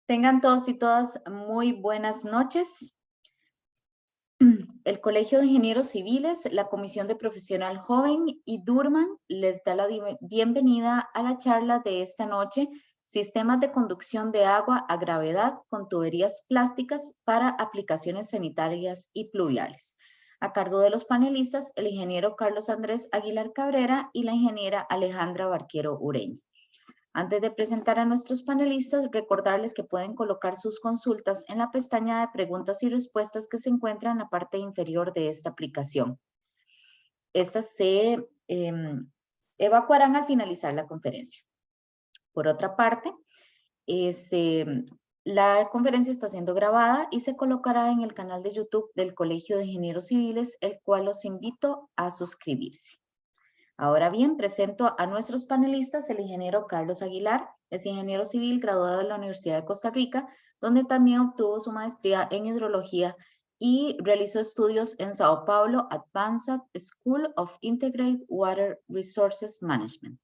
Tengan todos y todas muy buenas noches. El Colegio de Ingenieros Civiles, la Comisión de Profesional Joven y Durman les da la bienvenida a la charla de esta noche, Sistemas de Conducción de Agua a Gravedad con Tuberías Plásticas para Aplicaciones Sanitarias y Pluviales. A cargo de los panelistas, el ingeniero Carlos Andrés Aguilar Cabrera y la ingeniera Alejandra Barquero Ureña. Antes de presentar a nuestros panelistas, recordarles que pueden colocar sus consultas en la pestaña de preguntas y respuestas que se encuentra en la parte inferior de esta aplicación. Estas se evacuarán al finalizar la conferencia. Por otra parte, la conferencia está siendo grabada y se colocará en el canal de YouTube del Colegio de Ingenieros Civiles, el cual los invito a suscribirse. Ahora bien, presento a nuestros panelistas, el ingeniero Carlos Aguilar, es ingeniero civil graduado de la Universidad de Costa Rica, donde también obtuvo su maestría en hidrología y realizó estudios en Sao Paulo Advanced School of Integrated Water Resources Management.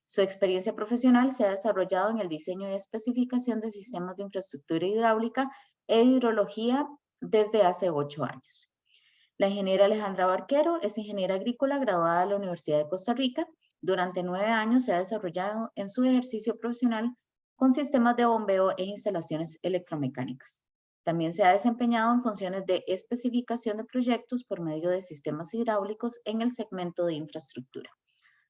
Su experiencia profesional se ha desarrollado en el diseño y especificación de sistemas de infraestructura hidráulica e hidrología desde hace 8 años. La ingeniera Alejandra Barquero es ingeniera agrícola graduada de la Universidad de Costa Rica. Durante 9 años se ha desarrollado en su ejercicio profesional con sistemas de bombeo e instalaciones electromecánicas. También se ha desempeñado en funciones de especificación de proyectos por medio de sistemas hidráulicos en el segmento de infraestructura.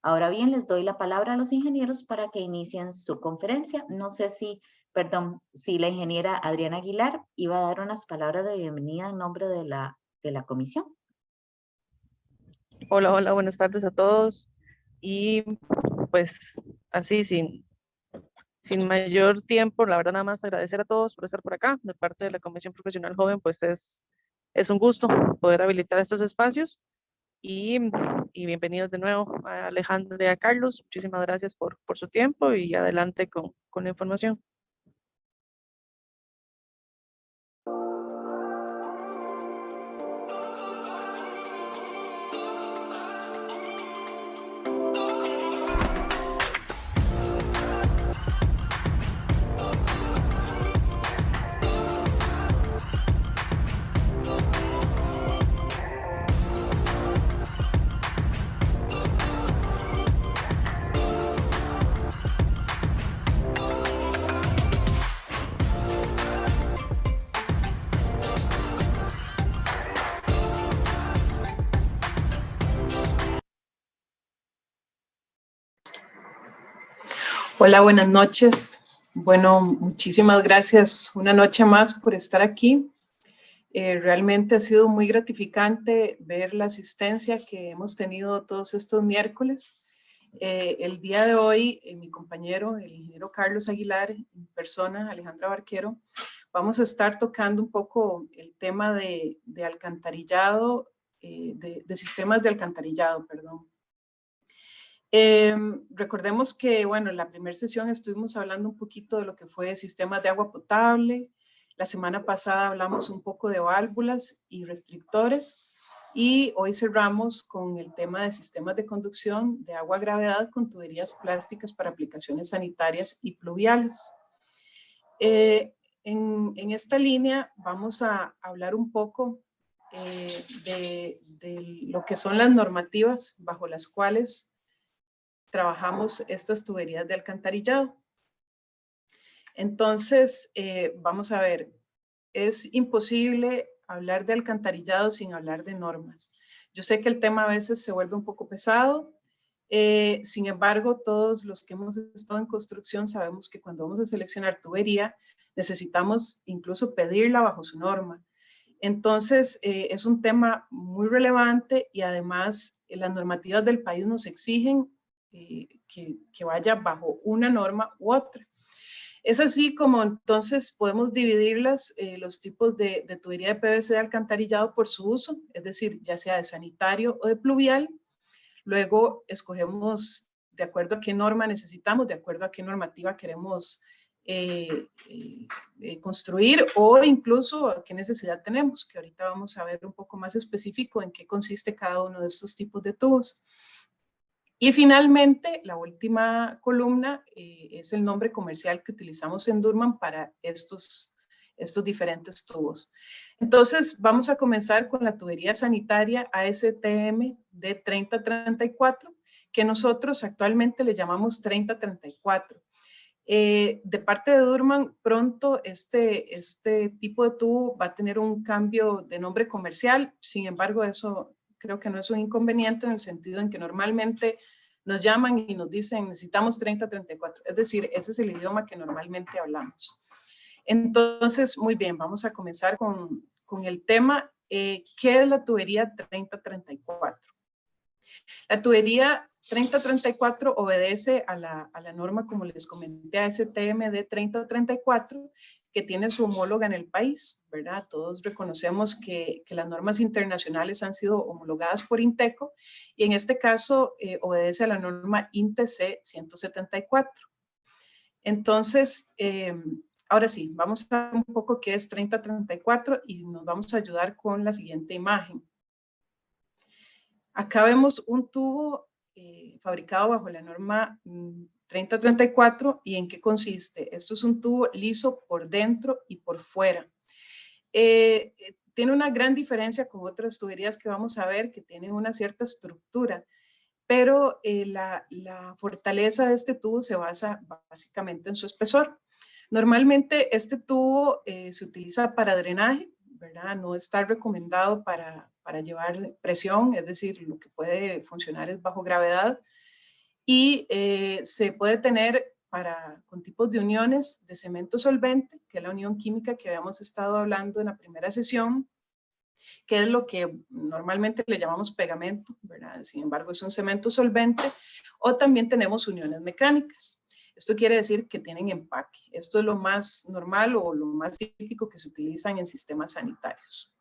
Ahora bien, les doy la palabra a los ingenieros para que inicien su conferencia. No sé si la ingeniera Adriana Aguilar iba a dar unas palabras de bienvenida en nombre de la comisión. Hola, buenas tardes a todos. Y pues así, sin mayor tiempo, la verdad nada más agradecer a todos por estar por acá. De parte de la Comisión Profesional Joven, pues es un gusto poder habilitar estos espacios. Y bienvenidos de nuevo a Alejandra y a Carlos. Muchísimas gracias por su tiempo y adelante con la información. Hola, buenas noches. Bueno, muchísimas gracias una noche más por estar aquí. Realmente ha sido muy gratificante ver la asistencia que hemos tenido todos estos miércoles. El día de hoy, mi compañero, el ingeniero Carlos Aguilar, en persona, Alejandra Barquero, vamos a estar tocando un poco el tema de alcantarillado, de sistemas de alcantarillado, perdón. Recordemos que, bueno, en la primera sesión estuvimos hablando un poquito de lo que fue sistemas de agua potable. La semana pasada hablamos un poco de válvulas y restrictores. Y hoy cerramos con el tema de sistemas de conducción de agua a gravedad con tuberías plásticas para aplicaciones sanitarias y pluviales. En esta línea vamos a hablar un poco de lo que son las normativas bajo las cuales trabajamos estas tuberías de alcantarillado. Entonces, vamos a ver, es imposible hablar de alcantarillado sin hablar de normas. Yo sé que el tema a veces se vuelve un poco pesado, sin embargo, todos los que hemos estado en construcción sabemos que cuando vamos a seleccionar tubería, necesitamos incluso pedirla bajo su norma. Entonces, es un tema muy relevante y además las normativas del país nos exigen que vaya bajo una norma u otra. Es así como entonces podemos dividirlas, los tipos de tubería de PVC de alcantarillado por su uso, es decir, ya sea de sanitario o de pluvial. Luego escogemos de acuerdo a qué norma necesitamos, de acuerdo a qué normativa queremos construir o incluso a qué necesidad tenemos, que ahorita vamos a ver un poco más específico en qué consiste cada uno de estos tipos de tubos. Y finalmente, la última columna es el nombre comercial que utilizamos en Durman para estos diferentes tubos. Entonces, vamos a comenzar con la tubería sanitaria ASTM de 3034, que nosotros actualmente le llamamos 3034. De parte de Durman, pronto este tipo de tubo va a tener un cambio de nombre comercial. Sin embargo, eso creo que no es un inconveniente en el sentido en que normalmente nos llaman y nos dicen necesitamos 3034. Es decir, ese es el idioma que normalmente hablamos. Entonces, muy bien, vamos a comenzar con el tema. ¿Qué es la tubería 3034? La tubería 3034 obedece a la norma, como les comenté, ASTM de 3034, que tiene su homóloga en el país, ¿verdad? Todos reconocemos que las normas internacionales han sido homologadas por INTECO y en este caso obedece a la norma INTE-C 174. Entonces, ahora sí, vamos a ver un poco qué es 3034 y nos vamos a ayudar con la siguiente imagen. Acá vemos un tubo fabricado bajo la norma 3034 y en qué consiste. Esto es un tubo liso por dentro y por fuera. Tiene una gran diferencia con otras tuberías que vamos a ver que tienen una cierta estructura, pero la fortaleza de este tubo se basa básicamente en su espesor. Normalmente este tubo se utiliza para drenaje, ¿verdad? No está recomendado para llevar presión, es decir, lo que puede funcionar es bajo gravedad y se puede tener con tipos de uniones de cemento solvente, que es la unión química que habíamos estado hablando en la primera sesión, que es lo que normalmente le llamamos pegamento, ¿verdad? Sin embargo, es un cemento solvente, o también tenemos uniones mecánicas. Esto quiere decir que tienen empaque. Esto es lo más normal o lo más típico que se utilizan en sistemas sanitarios.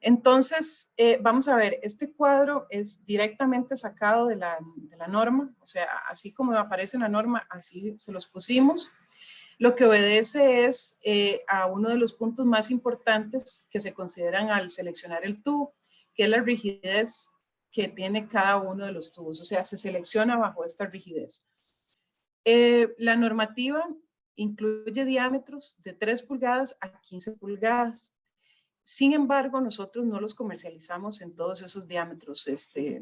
Entonces, vamos a ver, este cuadro es directamente sacado de la norma, o sea, así como aparece en la norma, así se los pusimos. Lo que obedece es a uno de los puntos más importantes que se consideran al seleccionar el tubo, que es la rigidez que tiene cada uno de los tubos, o sea, se selecciona bajo esta rigidez. La normativa incluye diámetros de 3 pulgadas a 15 pulgadas. Sin embargo, nosotros no los comercializamos en todos esos diámetros.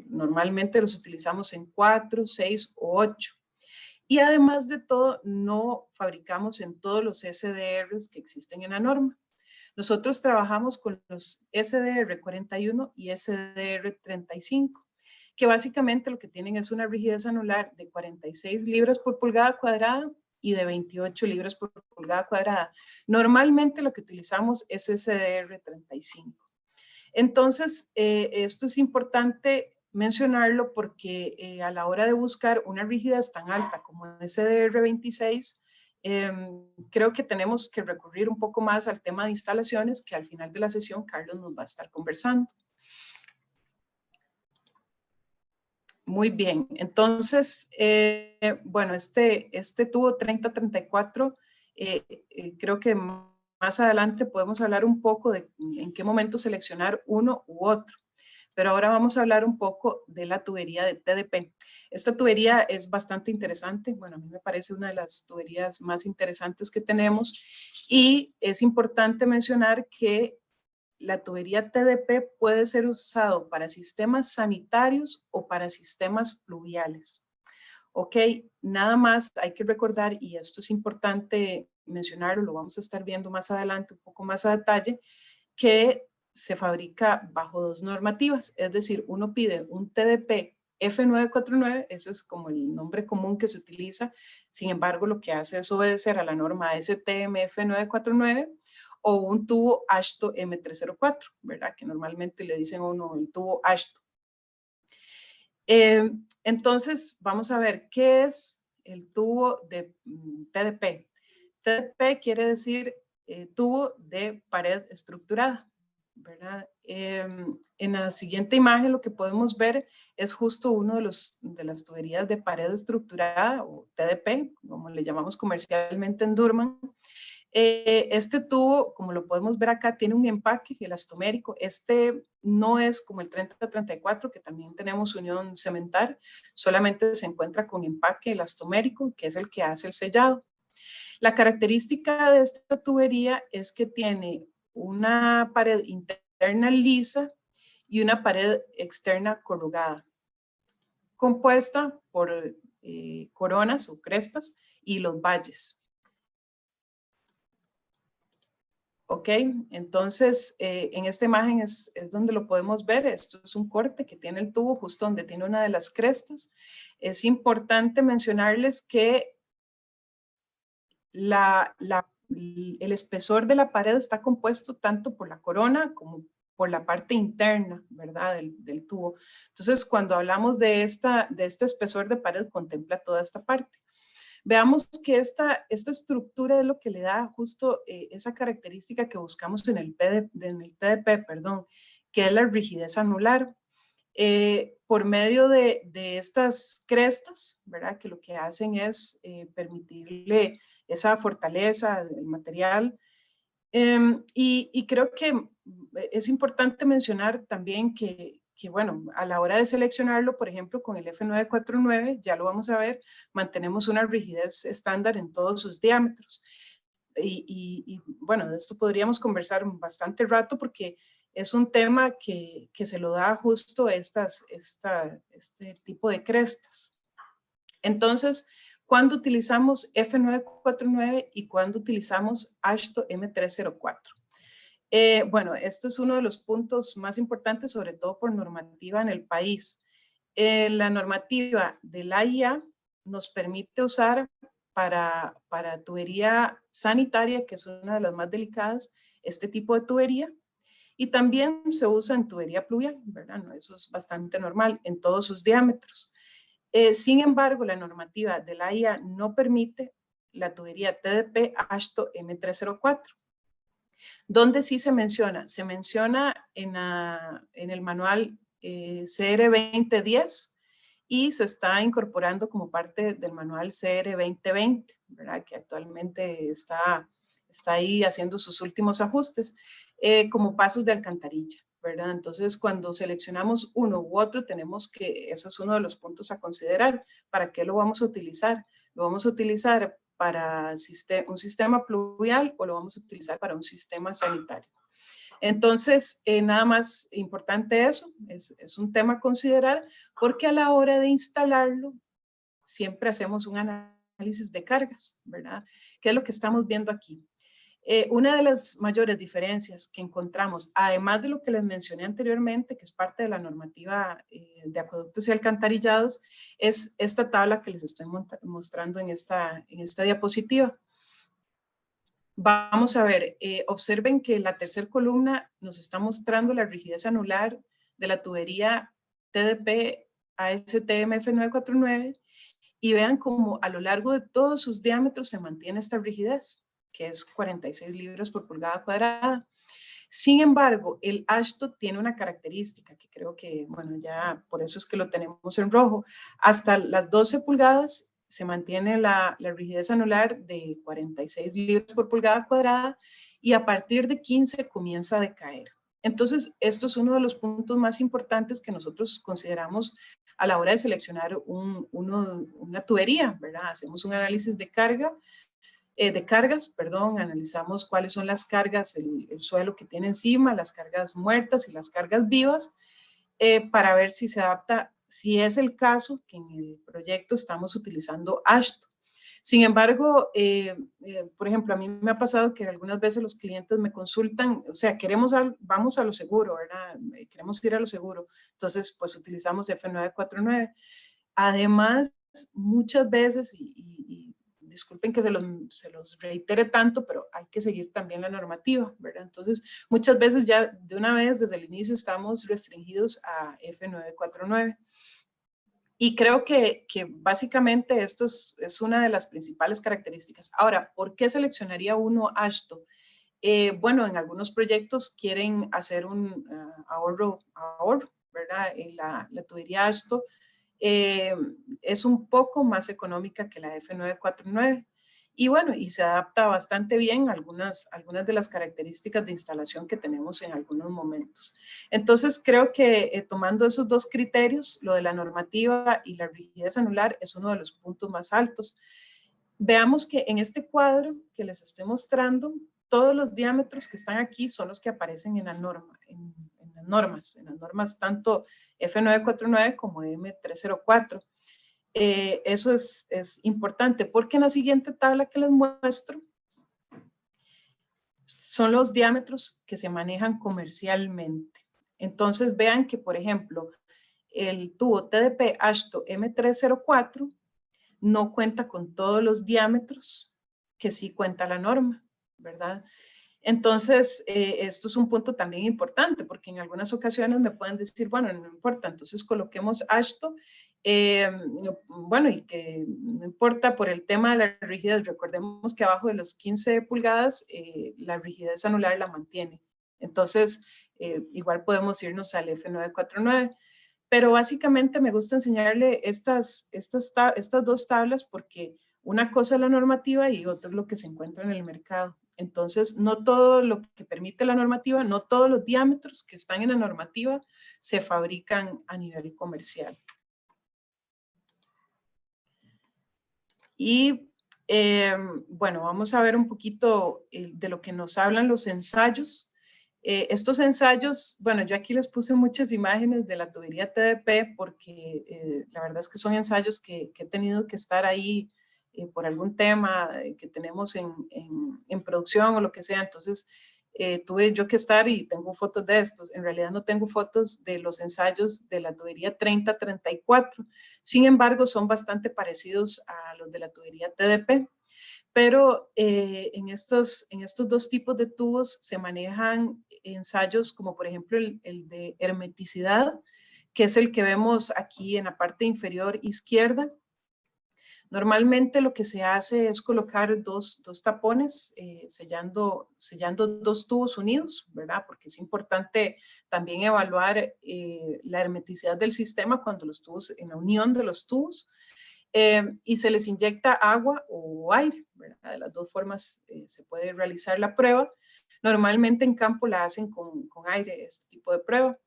Normalmente los utilizamos en 4, 6 o 8. Y además de todo, no fabricamos en todos los SDRs que existen en la norma. Nosotros trabajamos con los SDR 41 y SDR 35, que básicamente lo que tienen es una rigidez anular de 46 libras por pulgada cuadrada y de 28 libras por pulgada cuadrada. Normalmente lo que utilizamos es SDR 35. Entonces, esto es importante mencionarlo porque a la hora de buscar una rigidez tan alta como SDR 26, creo que tenemos que recurrir un poco más al tema de instalaciones, que al final de la sesión Carlos nos va a estar conversando. Muy bien, entonces, bueno, este tubo 3034, creo que más adelante podemos hablar un poco de en qué momento seleccionar uno u otro. Pero ahora vamos a hablar un poco de la tubería de TDP. Esta tubería es bastante interesante. Bueno, a mí me parece una de las tuberías más interesantes que tenemos. Y es importante mencionar que la tubería TDP puede ser usado para sistemas sanitarios o para sistemas pluviales. Ok, nada más hay que recordar, y esto es importante mencionarlo, lo vamos a estar viendo más adelante un poco más a detalle, que se fabrica bajo dos normativas, es decir, uno pide un TDP F949, ese es como el nombre común que se utiliza, sin embargo lo que hace es obedecer a la norma STM F949, o un tubo AASHTO M304, ¿verdad? Que normalmente le dicen a uno el tubo AASHTO. Entonces, vamos a ver, ¿qué es el tubo de TDP? TDP quiere decir tubo de pared estructurada, ¿verdad? En la siguiente imagen lo que podemos ver es justo uno de las tuberías de pared estructurada, o TDP, como le llamamos comercialmente en Durman. Este tubo, como lo podemos ver acá, tiene un empaque elastomérico. Este no es como el 3034, que también tenemos unión cemental, solamente se encuentra con empaque elastomérico, que es el que hace el sellado. La característica de esta tubería es que tiene una pared interna lisa y una pared externa corrugada, compuesta por coronas o crestas y los valles. Ok, entonces en esta imagen es donde lo podemos ver. Esto es un corte que tiene el tubo justo donde tiene una de las crestas. Es importante mencionarles que el espesor de la pared está compuesto tanto por la corona como por la parte interna, ¿verdad? Del tubo. Entonces, cuando hablamos de este espesor de pared, contempla toda esta parte. Veamos que esta estructura es lo que le da justo esa característica que buscamos en el TDP, perdón, que es la rigidez anular. Por medio de estas crestas, ¿verdad? Que lo que hacen es permitirle esa fortaleza del material. Y creo que es importante mencionar también que, bueno, a la hora de seleccionarlo, por ejemplo, con el F949, ya lo vamos a ver, mantenemos una rigidez estándar en todos sus diámetros. Y bueno, de esto podríamos conversar bastante rato porque es un tema que se lo da justo este tipo de crestas. Entonces, ¿cuándo utilizamos F949 y cuándo utilizamos AASHTO M304? Bueno, este es uno de los puntos más importantes, sobre todo por normativa en el país. La normativa de la AIA nos permite usar para tubería sanitaria, que es una de las más delicadas, este tipo de tubería. Y también se usa en tubería pluvial, ¿verdad? No, eso es bastante normal en todos sus diámetros. Sin embargo, la normativa de la AIA no permite la tubería TDP AASHTO M304. ¿Dónde sí se menciona? Se menciona en el manual CR 2010 y se está incorporando como parte del manual CR 2020, ¿verdad? Que actualmente está ahí haciendo sus últimos ajustes, como pasos de alcantarilla, ¿verdad? Entonces, cuando seleccionamos uno u otro, tenemos que, ese es uno de los puntos a considerar. ¿Para qué lo vamos a utilizar? Lo vamos a utilizar para un sistema pluvial o lo vamos a utilizar para un sistema sanitario. Entonces, nada más importante eso, es un tema a considerar porque a la hora de instalarlo siempre hacemos un análisis de cargas, ¿verdad? ¿Qué es lo que estamos viendo aquí? Una de las mayores diferencias que encontramos, además de lo que les mencioné anteriormente, que es parte de la normativa de acueductos y alcantarillados, es esta tabla que les estoy mostrando en esta diapositiva. Vamos a ver, observen que la tercera columna nos está mostrando la rigidez anular de la tubería TDP ASTM F949 y vean cómo a lo largo de todos sus diámetros se mantiene esta rigidez, que es 46 libras por pulgada cuadrada. Sin embargo, el AASHTO tiene una característica que creo que, bueno, ya por eso es que lo tenemos en rojo. Hasta las 12 pulgadas se mantiene la rigidez anular de 46 libras por pulgada cuadrada y a partir de 15 comienza a decaer. Entonces, esto es uno de los puntos más importantes que nosotros consideramos a la hora de seleccionar una tubería, ¿verdad? Hacemos un análisis de cargas, analizamos cuáles son las cargas, el suelo que tiene encima, las cargas muertas y las cargas vivas, para ver si se adapta, si es el caso que en el proyecto estamos utilizando AASHTO. Sin embargo, por ejemplo, a mí me ha pasado que algunas veces los clientes me consultan, o sea, vamos a lo seguro, ¿verdad? Queremos ir a lo seguro. Entonces, pues utilizamos F949. Además, muchas veces, y disculpen que se los reitere tanto, pero hay que seguir también la normativa, ¿verdad? Entonces, muchas veces ya de una vez desde el inicio estamos restringidos a F949. Y creo que básicamente esto es una de las principales características. Ahora, ¿por qué seleccionaría uno AASHTO? Bueno, en algunos proyectos quieren hacer un ahorro, ¿verdad? La tubería AASHTO es un poco más económica que la F949 Y bueno, y se adapta bastante bien a algunas de las características de instalación que tenemos en algunos momentos. Entonces, creo que tomando esos dos criterios, lo de la normativa y la rigidez anular es uno de los puntos más altos. Veamos que en este cuadro que les estoy mostrando, todos los diámetros que están aquí son los que aparecen en la norma, en las normas tanto F949 como M304. Eso es importante porque en la siguiente tabla que les muestro son los diámetros que se manejan comercialmente. Entonces vean que, por ejemplo, el tubo TDP AASHTO M304 no cuenta con todos los diámetros que sí cuenta la norma, ¿verdad? Entonces, esto es un punto también importante, porque en algunas ocasiones me pueden decir, bueno, no importa, entonces coloquemos AASHTO, bueno, y que no importa por el tema de la rigidez, recordemos que abajo de los 15 pulgadas, la rigidez anular la mantiene. Entonces, igual podemos irnos al F949. Pero básicamente me gusta enseñarle estas dos tablas porque una cosa es la normativa y otra es lo que se encuentra en el mercado. Entonces, no todo lo que permite la normativa, no todos los diámetros que están en la normativa se fabrican a nivel comercial. Y bueno, vamos a ver un poquito de lo que nos hablan los ensayos. Estos ensayos, bueno, yo aquí les puse muchas imágenes de la tubería TDP porque la verdad es que son ensayos que he tenido que estar ahí por algún tema que tenemos en producción o lo que sea. Entonces, tuve yo que estar y tengo fotos de estos. En realidad no tengo fotos de los ensayos de la tubería 3034. Sin embargo, son bastante parecidos a los de la tubería TDP. Pero en estos dos tipos de tubos se manejan ensayos como por ejemplo el de hermeticidad, que es el que vemos aquí en la parte inferior izquierda. Normalmente lo que se hace es colocar dos tapones sellando dos tubos unidos, ¿verdad? Porque es importante también evaluar la hermeticidad del sistema cuando los tubos, en la unión de los tubos. Y se les inyecta agua o aire, ¿verdad? De las dos formas se puede realizar la prueba. Normalmente en campo la hacen con aire, este tipo de prueba.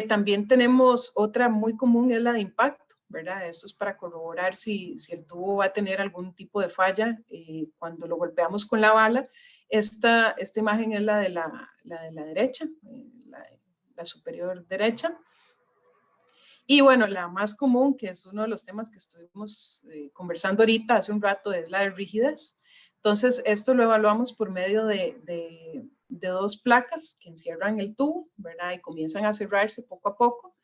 También tenemos otra muy común, es la de impacto, ¿verdad? Esto es para corroborar si el tubo va a tener algún tipo de falla cuando lo golpeamos con la bala. Esta imagen es la de la derecha, la superior derecha. Y bueno, la más común, que es uno de los temas que estuvimos conversando ahorita hace un rato, es la de rigidez. Entonces, esto lo evaluamos por medio de dos placas que encierran el tubo, ¿verdad? Y comienzan a cerrarse poco a poco.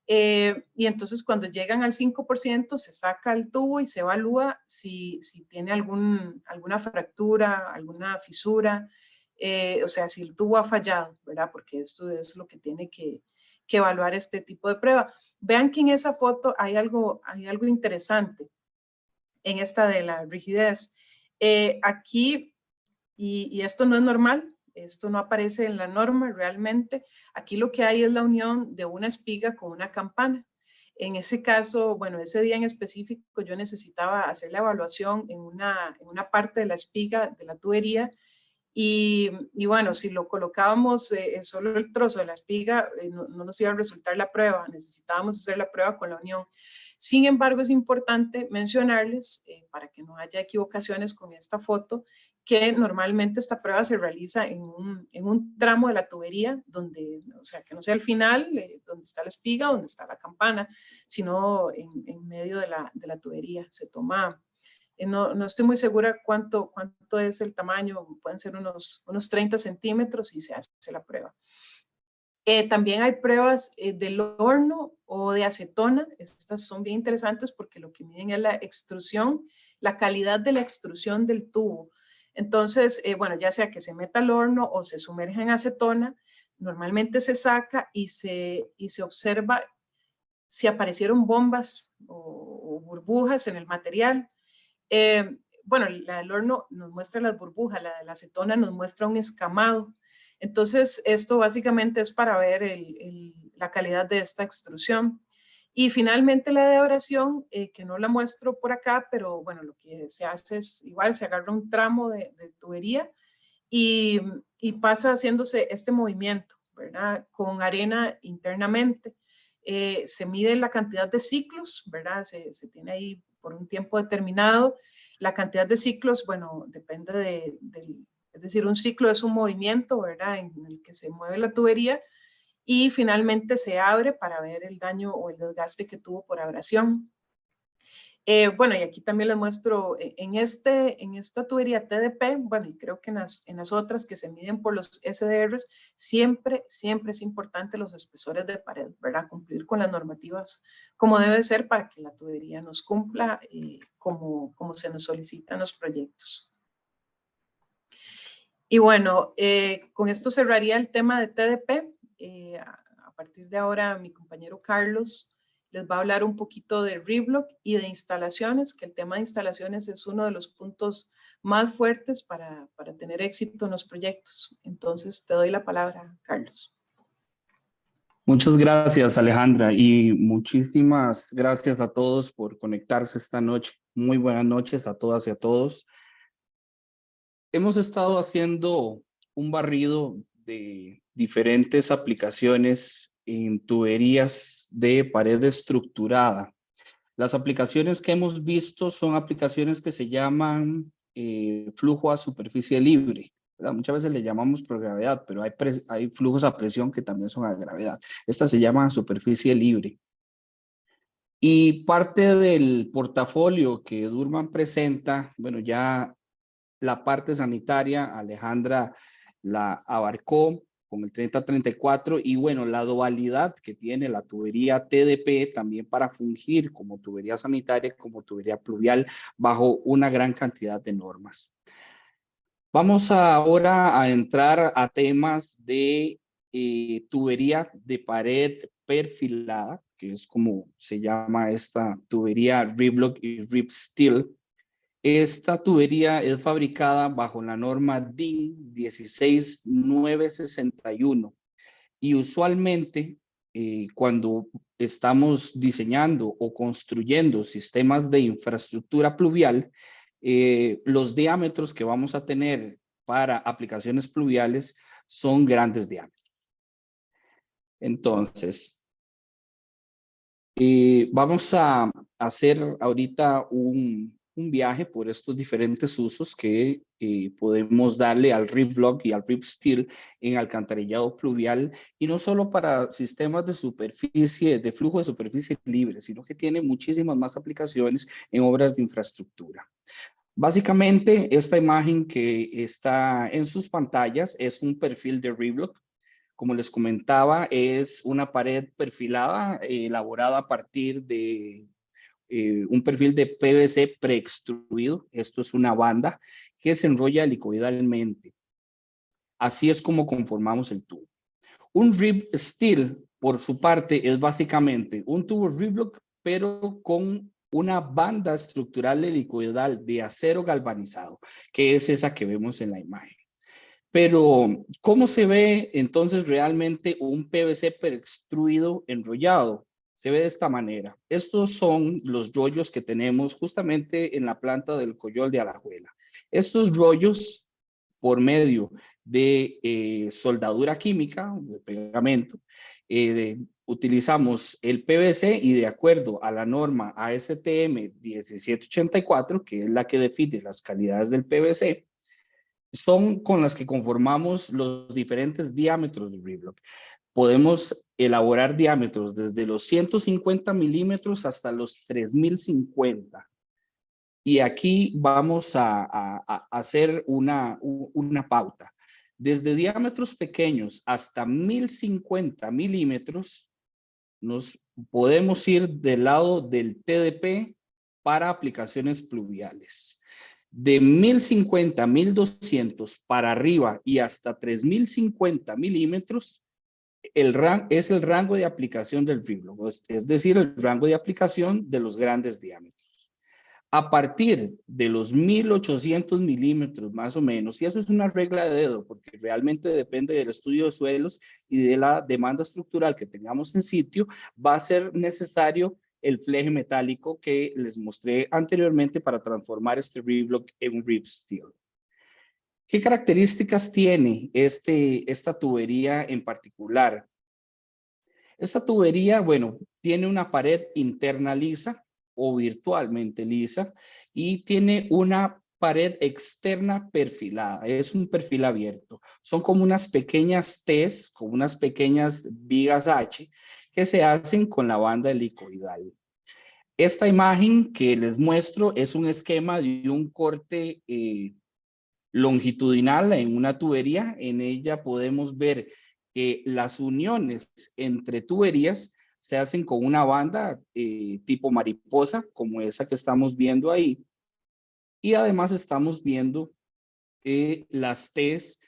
Y entonces, cuando llegan al 5%, se saca el tubo y se evalúa si tiene alguna fractura, alguna fisura, o sea, si el tubo ha fallado, ¿verdad? Porque esto es lo que tiene que evaluar este tipo de prueba. Vean que en esa foto hay algo interesante en esta de la rigidez. Aquí, y esto no es normal, esto no aparece en la norma realmente, aquí lo que hay es la unión de una espiga con una campana. En ese caso, bueno, ese día en específico yo necesitaba hacer la evaluación en una parte de la espiga de la tubería. Y bueno, si lo colocábamos solo el trozo de la espiga, no nos iba a resultar la prueba, necesitábamos hacer la prueba con la unión. Sin embargo, es importante mencionarles, para que no haya equivocaciones con esta foto, que normalmente esta prueba se realiza en un tramo de la tubería, donde, o sea, que no sea al final, donde está la espiga, donde está la campana, sino en medio de la tubería. Se toma... No estoy muy segura cuánto es el tamaño, pueden ser unos 30 centímetros y se hace la prueba. También hay pruebas del horno o de acetona. Estas son bien interesantes porque lo que miden es la extrusión, la calidad de la extrusión del tubo. Entonces, bueno, ya sea que se meta al horno o se sumerja en acetona, normalmente se saca y se observa si aparecieron bombas o burbujas en el material. Bueno, la del horno nos muestra las burbujas, la de la acetona nos muestra un escamado. Entonces, esto básicamente es para ver la calidad de esta extrusión. Y finalmente la de abrasión, que no la muestro por acá, pero bueno, lo que se hace es igual, se agarra un tramo de tubería y pasa haciéndose este movimiento, ¿verdad? Con arena internamente. Se mide la cantidad de ciclos, ¿verdad? Se tiene ahí por un tiempo determinado. La cantidad de ciclos, bueno, depende es decir, un ciclo es un movimiento, ¿verdad? En el que se mueve la tubería y finalmente se abre para ver el daño o el desgaste que tuvo por abrasión. Bueno, y aquí también les muestro en esta tubería TDP, bueno, y creo que en las otras que se miden por los SDRs, siempre es importante los espesores de pared, ¿verdad? Cumplir con las normativas como debe ser para que la tubería nos cumpla como se nos solicitan los proyectos. Y bueno, con esto cerraría el tema de TDP. A partir de ahora, mi compañero Carlos les va a hablar un poquito de reblock y de instalaciones, que el tema de instalaciones es uno de los puntos más fuertes para tener éxito en los proyectos. Entonces, te doy la palabra, Carlos. Muchas gracias, Alejandra, y muchísimas gracias a todos por conectarse esta noche. Muy buenas noches a todas y a todos. Hemos estado haciendo un barrido de diferentes aplicaciones en tuberías de pared estructurada. Las aplicaciones que hemos visto son aplicaciones que se llaman flujo a superficie libre, ¿verdad? Muchas veces le llamamos por gravedad, pero hay flujos a presión que también son a gravedad. Estas se llaman superficie libre. Y parte del portafolio que Durman presenta, bueno, ya la parte sanitaria, Alejandra la abarcó con el 3034 y bueno, la dualidad que tiene la tubería TDP también para fungir como tubería sanitaria, como tubería pluvial bajo una gran cantidad de normas. Vamos ahora a entrar a temas de tubería de pared perfilada, que es como se llama esta tubería Reblock y Rib Steel. Esta tubería es fabricada bajo la norma DIN 16961 y usualmente cuando estamos diseñando o construyendo sistemas de infraestructura pluvial, los diámetros que vamos a tener para aplicaciones pluviales son grandes diámetros. Entonces, vamos a hacer ahorita un viaje por estos diferentes usos que podemos darle al Reblock y al Rib Steel en alcantarillado pluvial, y no solo para sistemas de superficie, de flujo de superficie libre, sino que tiene muchísimas más aplicaciones en obras de infraestructura. Básicamente, esta imagen que está en sus pantallas es un perfil de Reblock. Como les comentaba, es una pared perfilada elaborada a partir de un perfil de PVC preextruido. Esto es una banda que se enrolla helicoidalmente. Así es como conformamos el tubo. Un Rib Steel, por su parte, es básicamente un tubo Reblock, pero con una banda estructural helicoidal de acero galvanizado, que es esa que vemos en la imagen. Pero, ¿cómo se ve entonces realmente un PVC preextruido enrollado? Se ve de esta manera. Estos son los rollos que tenemos justamente en la planta del Coyol de Alajuela. Estos rollos, por medio de soldadura química, de pegamento, utilizamos el PVC y de acuerdo a la norma ASTM 1784, que es la que define las calidades del PVC, son con las que conformamos los diferentes diámetros de Reblock. Podemos elaborar diámetros desde los 150 milímetros hasta los 3050. Y aquí vamos a hacer una pauta. Desde diámetros pequeños hasta 1050 milímetros, nos podemos ir del lado del TDP para aplicaciones pluviales. De 1050 a 1200 para arriba y hasta 3050 milímetros, es el rango de aplicación del Reblock, es decir, el rango de aplicación de los grandes diámetros. A partir de los 1800 milímetros más o menos, y eso es una regla de dedo, porque realmente depende del estudio de suelos y de la demanda estructural que tengamos en sitio, va a ser necesario el fleje metálico que les mostré anteriormente para transformar este reblock en un rib steel. ¿Qué características tiene esta tubería en particular? Esta tubería, bueno, tiene una pared interna lisa o virtualmente lisa y tiene una pared externa perfilada. Es un perfil abierto. Son como unas pequeñas T's, como unas pequeñas vigas H que se hacen con la banda helicoidal. Esta imagen que les muestro es un esquema de un corte longitudinal en una tubería. En ella podemos ver que las uniones entre tuberías se hacen con una banda tipo mariposa, como esa que estamos viendo ahí. Y además estamos viendo las T's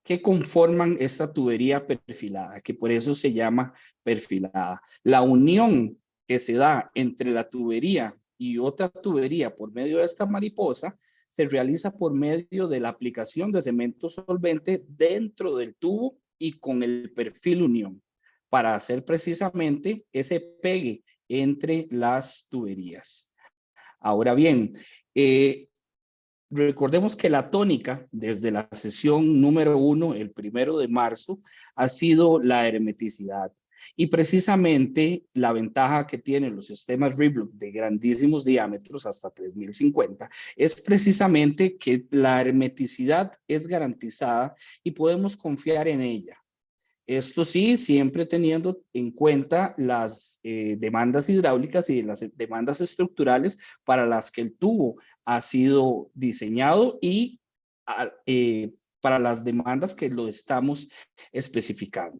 que conforman esta tubería perfilada, que por eso se llama perfilada. La unión que se da entre la tubería y otra tubería por medio de esta mariposa se realiza por medio de la aplicación de cemento solvente dentro del tubo y con el perfil unión, para hacer precisamente ese pegue entre las tuberías. Ahora bien, recordemos que la tónica desde la sesión número 1, el 1 de marzo, ha sido la hermeticidad. Y precisamente la ventaja que tienen los sistemas reblock de grandísimos diámetros, hasta 3050, es precisamente que la hermeticidad es garantizada y podemos confiar en ella. Esto sí, siempre teniendo en cuenta las demandas hidráulicas y las demandas estructurales para las que el tubo ha sido diseñado y para las demandas que lo estamos especificando.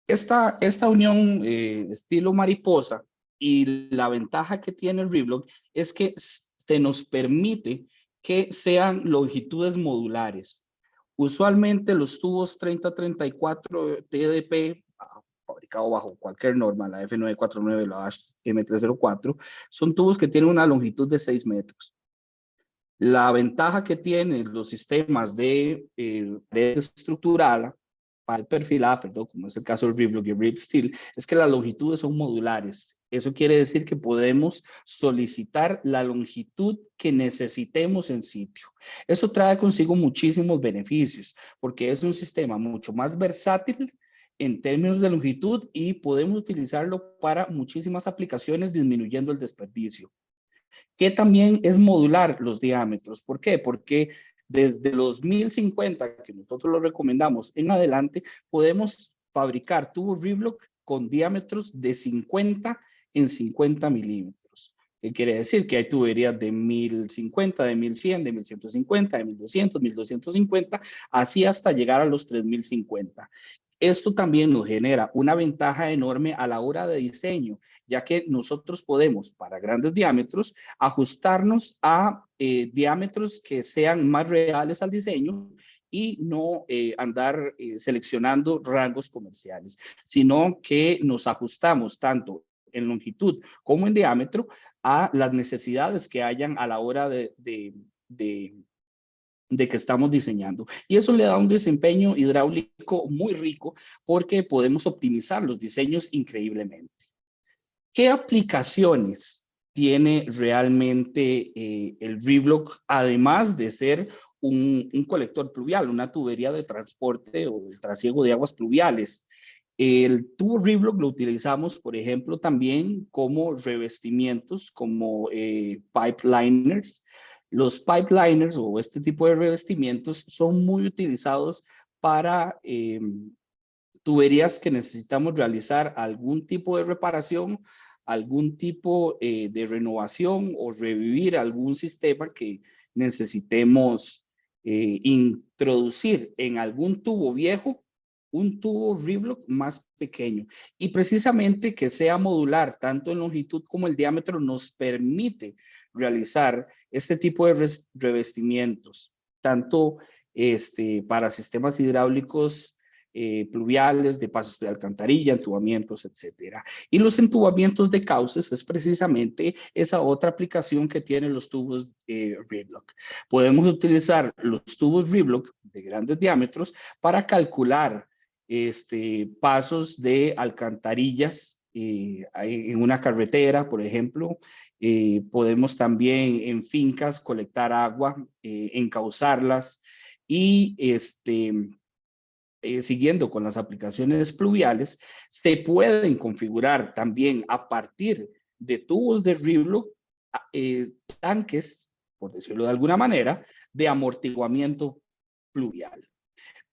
Esta unión estilo mariposa y la ventaja que tiene el reblock es que se nos permite que sean longitudes modulares. Usualmente los tubos 3034 TDP, fabricado bajo cualquier norma, la F949, la M304, son tubos que tienen una longitud de 6 metros. La ventaja que tienen los sistemas de pared estructural, pared perfilada, perdón, como es el caso del reblock y rib steel, es que las longitudes son modulares. Eso quiere decir que podemos solicitar la longitud que necesitemos en sitio. Eso trae consigo muchísimos beneficios, porque es un sistema mucho más versátil en términos de longitud y podemos utilizarlo para muchísimas aplicaciones, disminuyendo el desperdicio. Que también es modular los diámetros. ¿Por qué? Porque desde los 1050, que nosotros lo recomendamos en adelante, podemos fabricar tubos reblock con diámetros de 50 en 50 milímetros. ¿Qué quiere decir? Que hay tuberías de 1050, de 1100, de 1150, de 1200, 1250, así hasta llegar a los 3050. Esto también nos genera una ventaja enorme a la hora de diseño, ya que nosotros podemos, para grandes diámetros, ajustarnos a diámetros que sean más reales al diseño y no andar seleccionando rangos comerciales, sino que nos ajustamos tanto en longitud como en diámetro a las necesidades que hayan a la hora de que estamos diseñando. Y eso le da un desempeño hidráulico muy rico porque podemos optimizar los diseños increíblemente. ¿Qué aplicaciones tiene realmente el reblock, además de ser un colector pluvial, una tubería de transporte o el trasiego de aguas pluviales? El tubo reblock lo utilizamos, por ejemplo, también como revestimientos, como pipeliners. Los pipeliners o este tipo de revestimientos son muy utilizados para tuberías que necesitamos realizar algún tipo de reparación, algún tipo de renovación o revivir algún sistema que necesitemos introducir en algún tubo viejo, un tubo reblock más pequeño. Y precisamente que sea modular, tanto en longitud como el diámetro, nos permite realizar este tipo de revestimientos, tanto para sistemas hidráulicos pluviales, de pasos de alcantarilla, entubamientos, etcétera. Y los entubamientos de cauces es precisamente esa otra aplicación que tienen los tubos REBLOC. Podemos utilizar los tubos REBLOC de grandes diámetros para calcular pasos de alcantarillas en una carretera, por ejemplo. Podemos también en fincas colectar agua, encauzarlas y siguiendo con las aplicaciones pluviales, se pueden configurar también a partir de tubos de REBLOC tanques, por decirlo de alguna manera, de amortiguamiento pluvial.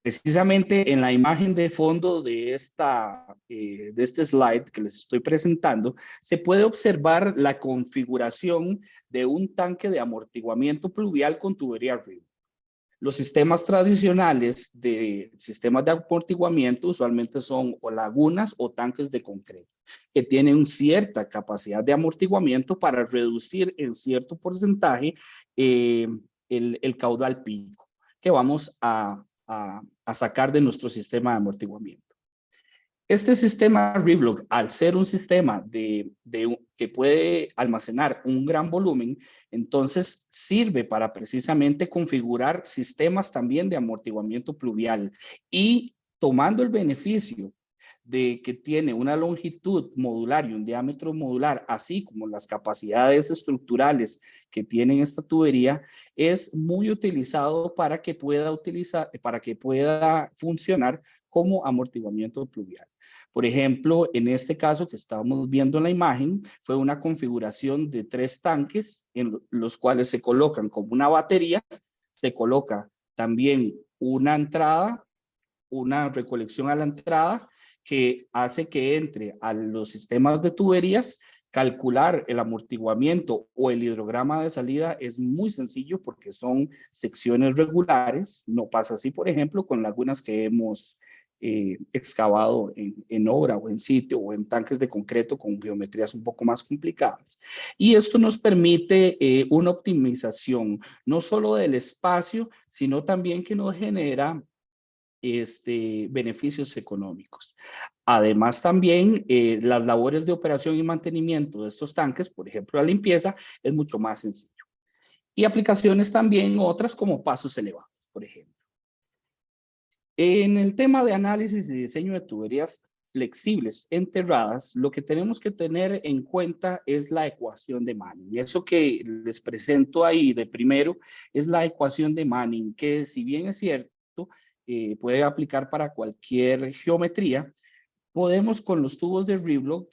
Precisamente en la imagen de fondo de este slide que les estoy presentando, se puede observar la configuración de un tanque de amortiguamiento pluvial con tubería REBLOC. Los sistemas tradicionales de sistemas de amortiguamiento usualmente son o lagunas o tanques de concreto, que tienen cierta capacidad de amortiguamiento para reducir en cierto porcentaje el caudal pico que vamos a sacar de nuestro sistema de amortiguamiento. Este sistema REBLOC, al ser un sistema que puede almacenar un gran volumen, entonces sirve para precisamente configurar sistemas también de amortiguamiento pluvial y tomando el beneficio de que tiene una longitud modular y un diámetro modular, así como las capacidades estructurales que tiene esta tubería, es muy utilizado para que pueda funcionar como amortiguamiento pluvial. Por ejemplo, en este caso que estamos viendo en la imagen, fue una configuración de 3 tanques en los cuales se colocan como una batería, se coloca también una entrada, una recolección a la entrada, que hace que entre a los sistemas de tuberías. Calcular el amortiguamiento o el hidrograma de salida es muy sencillo porque son secciones regulares. No pasa así, por ejemplo, con lagunas que hemos excavado en obra o en sitio o en tanques de concreto con geometrías un poco más complicadas. Y esto nos permite una optimización no solo del espacio, sino también que nos genera beneficios económicos. Además, también las labores de operación y mantenimiento de estos tanques, por ejemplo, la limpieza, es mucho más sencillo. Y aplicaciones también otras como pasos elevados, por ejemplo. En el tema de análisis y diseño de tuberías flexibles enterradas, lo que tenemos que tener en cuenta es la ecuación de Manning. Y eso que les presento ahí de primero es la ecuación de Manning, que si bien es cierto, puede aplicar para cualquier geometría, podemos con los tubos de REBLOC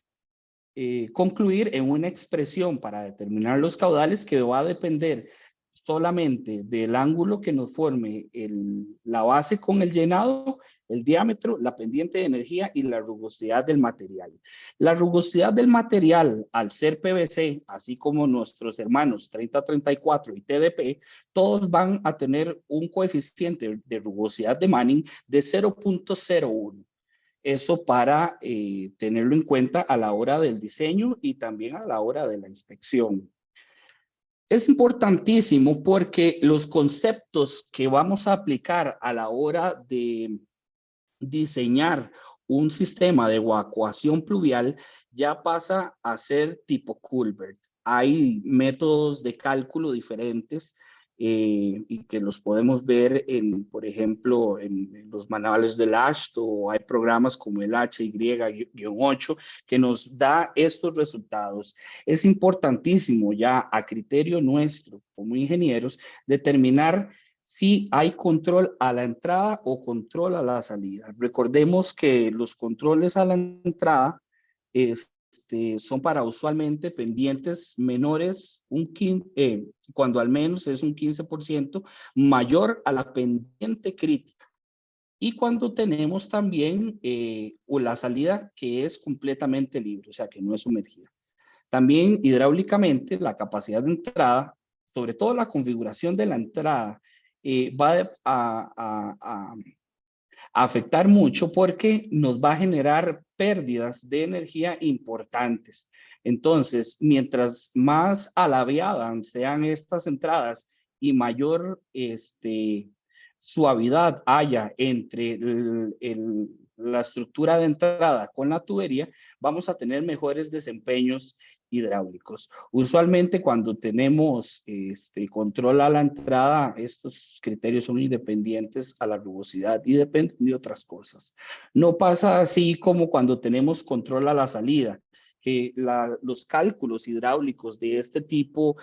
concluir en una expresión para determinar los caudales que va a depender solamente del ángulo que nos forme la base con el llenado, el diámetro, la pendiente de energía y la rugosidad del material. La rugosidad del material, al ser PVC, así como nuestros hermanos 3034 y TDP, todos van a tener un coeficiente de rugosidad de Manning de 0.01. Eso para tenerlo en cuenta a la hora del diseño y también a la hora de la inspección. Es importantísimo porque los conceptos que vamos a aplicar a la hora de diseñar un sistema de evacuación pluvial ya pasa a ser tipo Culbert. Hay métodos de cálculo diferentes y que los podemos ver por ejemplo, en los manuales del AASHTO, o hay programas como el HY-8 que nos da estos resultados. Es importantísimo ya a criterio nuestro como ingenieros determinar si hay control a la entrada o control a la salida. Recordemos que los controles a la entrada son para usualmente pendientes menores, cuando al menos es un 15% mayor a la pendiente crítica. Y cuando tenemos también la salida que es completamente libre, o sea que no es sumergida. También hidráulicamente la capacidad de entrada, sobre todo la configuración de la entrada, va a afectar mucho porque nos va a generar pérdidas de energía importantes. Entonces, mientras más alabeadas sean estas entradas y mayor suavidad haya entre la estructura de entrada con la tubería, vamos a tener mejores desempeños hidráulicos. Usualmente cuando tenemos control a la entrada, estos criterios son independientes a la rugosidad y dependen de otras cosas. No pasa así como cuando tenemos control a la salida, que los cálculos hidráulicos de este tipo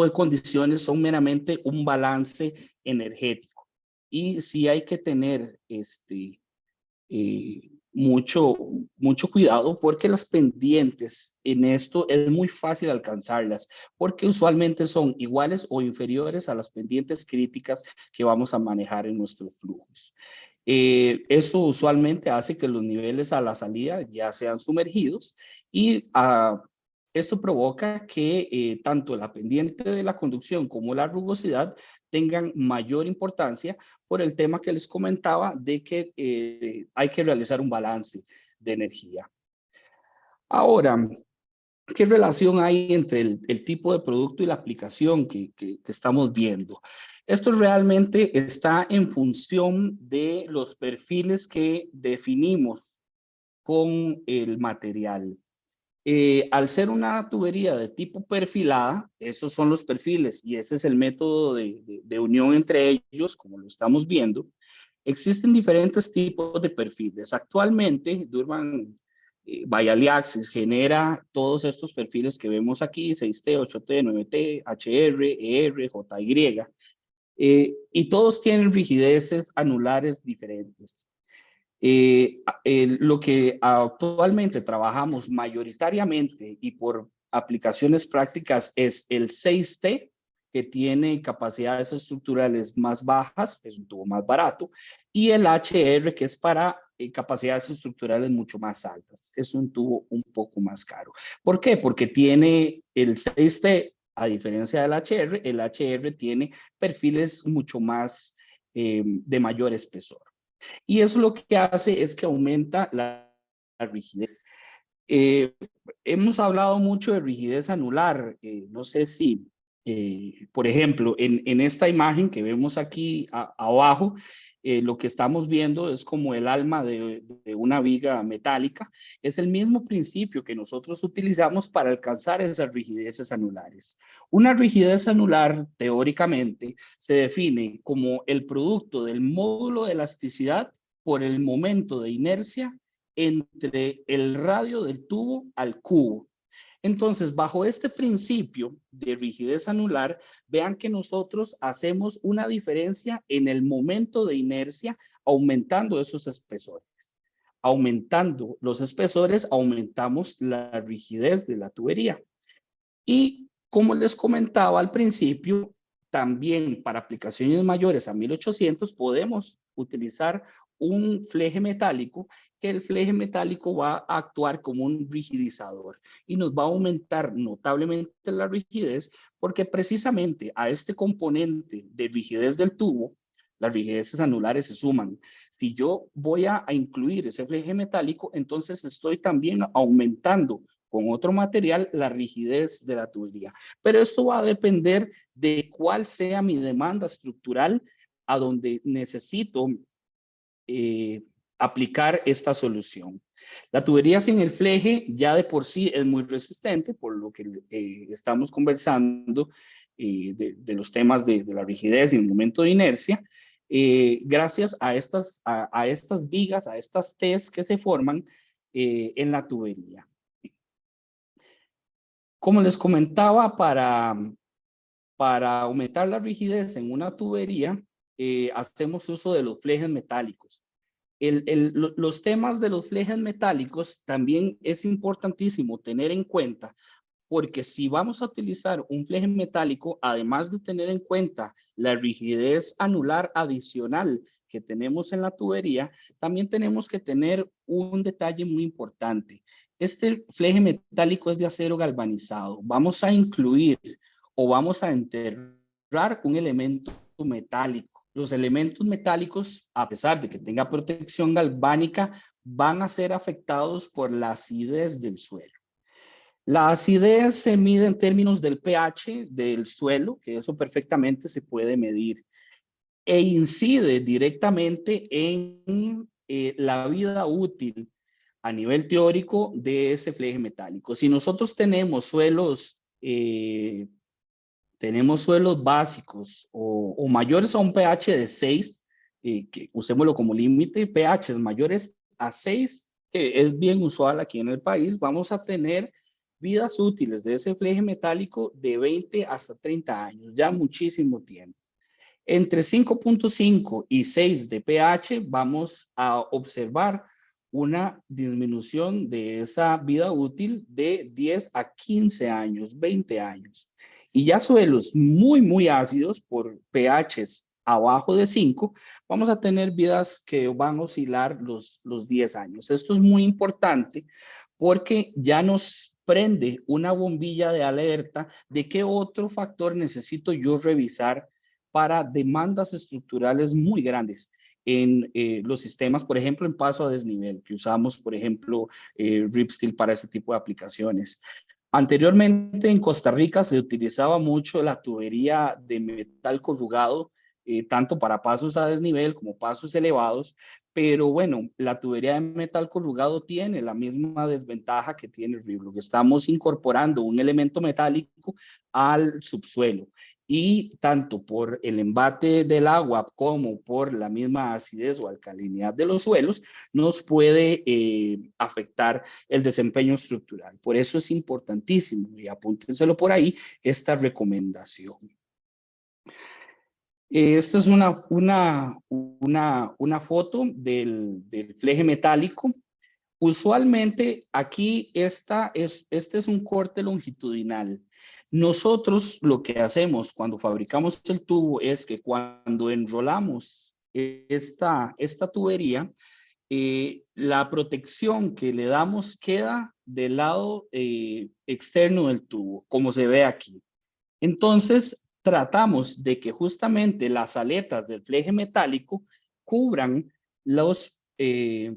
de condiciones son meramente un balance energético. Y sí hay que tener mucho cuidado, porque las pendientes en esto es muy fácil alcanzarlas, porque usualmente son iguales o inferiores a las pendientes críticas que vamos a manejar en nuestros flujos. Esto usualmente hace que los niveles a la salida ya sean sumergidos, y esto provoca que tanto la pendiente de la conducción como la rugosidad tengan mayor importancia, por el tema que les comentaba de que hay que realizar un balance de energía. Ahora, ¿qué relación hay entre el tipo de producto y la aplicación que estamos viendo? Esto realmente está en función de los perfiles que definimos con el material. Al ser una tubería de tipo perfilada, esos son los perfiles y ese es el método de unión entre ellos, como lo estamos viendo. Existen diferentes tipos de perfiles. Actualmente, Durban Valley Axis genera todos estos perfiles que vemos aquí: 6T, 8T, 9T, HR, ER, JY, y todos tienen rigideces anulares diferentes. Lo que actualmente trabajamos mayoritariamente y por aplicaciones prácticas es el 6T, que tiene capacidades estructurales más bajas, es un tubo más barato, y el HR, que es para capacidades estructurales mucho más altas, es un tubo un poco más caro. ¿Por qué? Porque tiene el 6T, a diferencia del HR, el HR tiene perfiles mucho más de mayor espesor. Y eso lo que hace es que aumenta la rigidez. Hemos hablado mucho de rigidez anular. No sé si, por ejemplo, en esta imagen que vemos aquí abajo, lo que estamos viendo es como el alma de una viga metálica. Es el mismo principio que nosotros utilizamos para alcanzar esas rigideces anulares. Una rigidez anular, teóricamente, se define como el producto del módulo de elasticidad por el momento de inercia entre el radio del tubo al cubo. Entonces, bajo este principio de rigidez anular, vean que nosotros hacemos una diferencia en el momento de inercia, aumentando esos espesores. Aumentando los espesores, aumentamos la rigidez de la tubería. Y como les comentaba al principio, también para aplicaciones mayores a 1800 podemos utilizar un fleje metálico, que el fleje metálico va a actuar como un rigidizador y nos va a aumentar notablemente la rigidez, porque precisamente a este componente de rigidez del tubo, las rigideces anulares se suman. Si yo voy a incluir ese fleje metálico, entonces estoy también aumentando con otro material la rigidez de la tubería. Pero esto va a depender de cuál sea mi demanda estructural a donde necesito aplicar esta solución. La tubería sin el fleje ya de por sí es muy resistente, por lo que estamos conversando de los temas de la rigidez y el momento de inercia, gracias a estas vigas, a estas T's que se forman en la tubería. Como les comentaba, para aumentar la rigidez en una tubería, hacemos uso de los flejes metálicos. Los temas de los flejes metálicos también es importantísimo tener en cuenta, porque si vamos a utilizar un fleje metálico, además de tener en cuenta la rigidez anular adicional que tenemos en la tubería, también tenemos que tener un detalle muy importante. Este fleje metálico es de acero galvanizado. Vamos a incluir o vamos a enterrar un elemento metálico. Los elementos metálicos, a pesar de que tenga protección galvánica, van a ser afectados por la acidez del suelo. La acidez se mide en términos del pH del suelo, que eso perfectamente se puede medir, e incide directamente en la vida útil a nivel teórico de ese fleje metálico. Si nosotros tenemos suelos básicos o mayores a un pH de 6, que usémoslo como límite, pHs mayores a 6, que es bien usual aquí en el país, vamos a tener vidas útiles de ese fleje metálico de 20 hasta 30 años, ya muchísimo tiempo. Entre 5.5 y 6 de pH vamos a observar una disminución de esa vida útil de 10 a 15 años, 20 años. Y ya suelos muy ácidos por pHs abajo de 5, vamos a tener vidas que van a oscilar los 10 años. Esto es muy importante porque ya nos prende una bombilla de alerta de qué otro factor necesito yo revisar para demandas estructurales muy grandes en los sistemas, por ejemplo, en paso a desnivel, que usamos, por ejemplo, Ripsteel para ese tipo de aplicaciones. Anteriormente en Costa Rica se utilizaba mucho la tubería de metal corrugado, tanto para pasos a desnivel como pasos elevados, pero bueno, la tubería de metal corrugado tiene la misma desventaja que tiene el Riblo, que estamos incorporando un elemento metálico al subsuelo y tanto por el embate del agua como por la misma acidez o alcalinidad de los suelos nos puede afectar el desempeño estructural. Por eso es importantísimo, y apúntenselo por ahí, esta recomendación. Esta es una foto del fleje metálico. Usualmente aquí este es un corte longitudinal. Nosotros lo que hacemos cuando fabricamos el tubo es que cuando enrolamos esta tubería, la protección que le damos queda del lado externo del tubo, como se ve aquí. Entonces, tratamos de que justamente las aletas del fleje metálico cubran los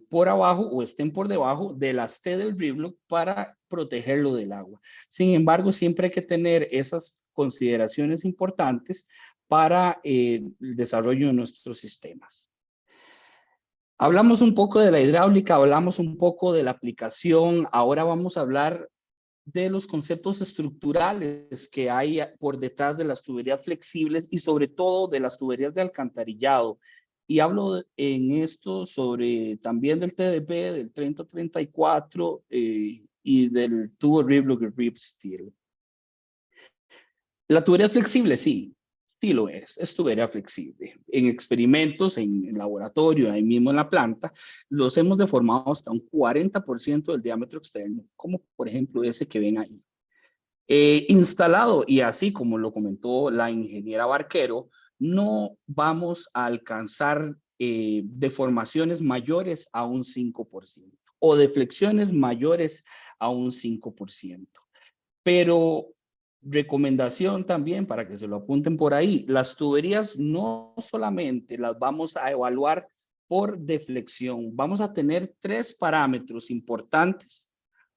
por abajo o estén por debajo de las T del Riblock para protegerlo del agua. Sin embargo, siempre hay que tener esas consideraciones importantes para el desarrollo de nuestros sistemas. Hablamos un poco de la hidráulica, hablamos un poco de la aplicación, ahora vamos a hablar de los conceptos estructurales que hay por detrás de las tuberías flexibles y sobre todo de las tuberías de alcantarillado. Y hablo en esto sobre también del TDP, del 3034 y del tubo Riblock Ripsteel. La tubería flexible, sí lo es tubería flexible. En experimentos, en laboratorio, ahí mismo en la planta, los hemos deformado hasta un 40% del diámetro externo, como por ejemplo ese que ven ahí. Instalado, y así como lo comentó la ingeniera Barquero, no vamos a alcanzar deformaciones mayores a un 5% o deflexiones mayores a un 5%. Pero recomendación también para que se lo apunten por ahí, las tuberías no solamente las vamos a evaluar por deflexión, vamos a tener 3 parámetros importantes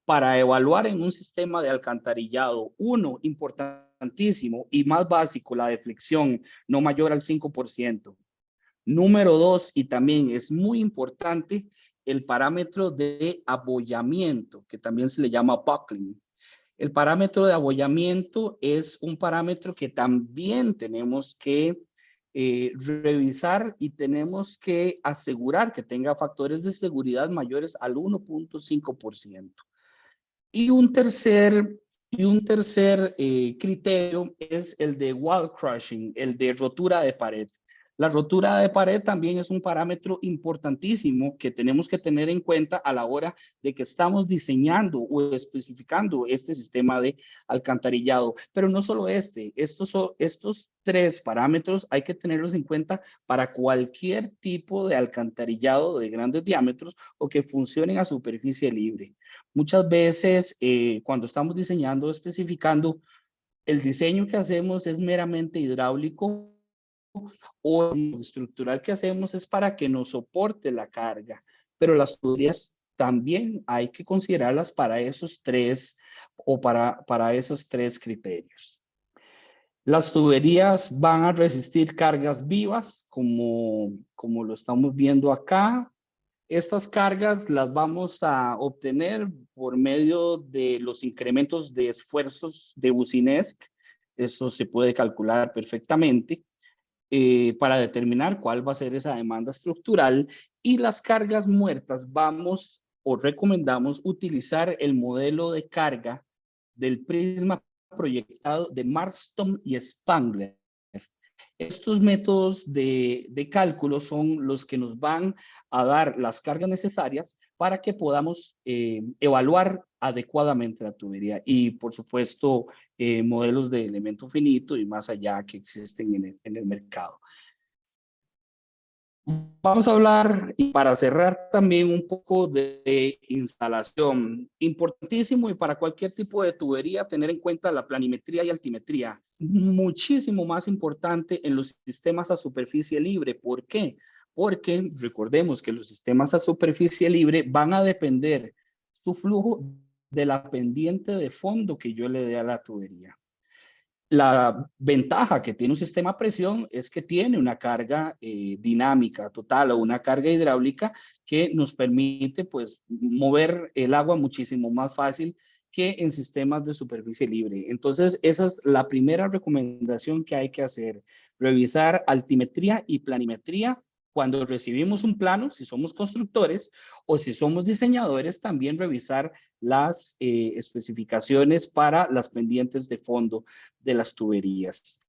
para evaluar en un sistema de alcantarillado. Uno, importantísimo y más básico, la deflexión no mayor al 5%. Número 2, y también es muy importante, el parámetro de abollamiento, que también se le llama buckling. El parámetro de abollamiento es un parámetro que también tenemos que revisar y tenemos que asegurar que tenga factores de seguridad mayores al 1.5%. Y un tercer criterio es el de wall crushing, el de rotura de pared. La rotura de pared también es un parámetro importantísimo que tenemos que tener en cuenta a la hora de que estamos diseñando o especificando este sistema de alcantarillado. Pero no solo estos 3 parámetros hay que tenerlos en cuenta para cualquier tipo de alcantarillado de grandes diámetros o que funcionen a superficie libre. Muchas veces cuando estamos diseñando o especificando, el diseño que hacemos es meramente hidráulico o el estructural que hacemos es para que nos soporte la carga, pero las tuberías también hay que considerarlas para esos 3 o para esos 3 criterios. Las tuberías van a resistir cargas vivas, como lo estamos viendo acá. Estas cargas las vamos a obtener por medio de los incrementos de esfuerzos de Businesc. Eso se puede calcular perfectamente para determinar cuál va a ser esa demanda estructural. Y las cargas muertas vamos o recomendamos utilizar el modelo de carga del prisma proyectado de Marston y Spangler. Estos métodos de cálculo son los que nos van a dar las cargas necesarias para que podamos evaluar adecuadamente la tubería y, por supuesto, modelos de elemento finito y más allá que existen en el mercado. Vamos a hablar, y para cerrar también, un poco de instalación. Importantísimo y para cualquier tipo de tubería tener en cuenta la planimetría y altimetría. Muchísimo más importante en los sistemas a superficie libre. ¿Por qué? Porque recordemos que los sistemas a superficie libre van a depender su flujo de la pendiente de fondo que yo le dé a la tubería. La ventaja que tiene un sistema a presión es que tiene una carga dinámica total o una carga hidráulica que nos permite pues mover el agua muchísimo más fácil que en sistemas de superficie libre. Entonces, esa es la primera recomendación que hay que hacer. Revisar altimetría y planimetría cuando recibimos un plano, si somos constructores o si somos diseñadores, también revisar las especificaciones para las pendientes de fondo de las tuberías.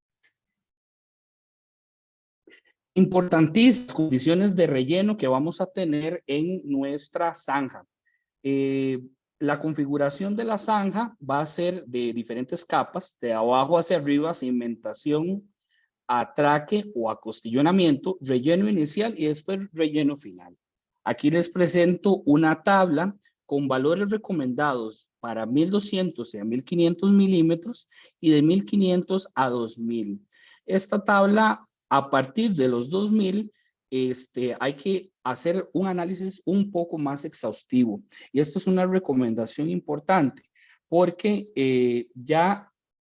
Importantísimas condiciones de relleno que vamos a tener en nuestra zanja. La configuración de la zanja va a ser de diferentes capas, de abajo hacia arriba, cimentación, atraque o acostillonamiento, relleno inicial y después relleno final. Aquí les presento una tabla con valores recomendados para 1200 a 1500 milímetros y de 1500 a 2000. Esta tabla, a partir de los 2000, hay que hacer un análisis un poco más exhaustivo. Y esto es una recomendación importante porque ya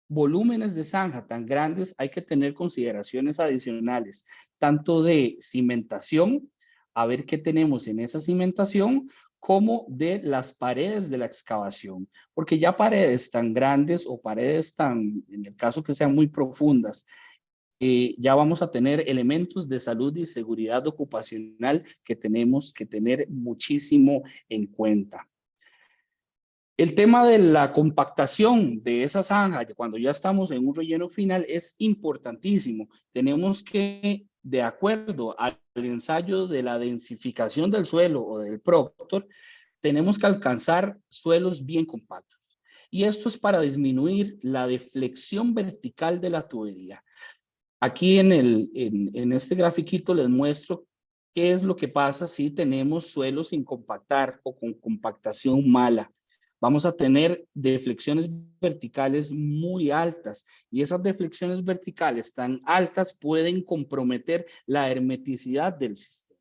volúmenes de zanja tan grandes hay que tener consideraciones adicionales, tanto de cimentación, a ver qué tenemos en esa cimentación, como de las paredes de la excavación, porque ya paredes tan grandes o paredes tan, en el caso que sean muy profundas, ya vamos a tener elementos de salud y seguridad ocupacional que tenemos que tener muchísimo en cuenta. El tema de la compactación de esa zanja, cuando ya estamos en un relleno final, es importantísimo. Tenemos que, de acuerdo al ensayo de la densificación del suelo o del Proctor, tenemos que alcanzar suelos bien compactos. Y esto es para disminuir la deflexión vertical de la tubería. Aquí en este grafiquito les muestro qué es lo que pasa si tenemos suelos sin compactar o con compactación mala. Vamos a tener deflexiones verticales muy altas y esas deflexiones verticales tan altas pueden comprometer la hermeticidad del sistema.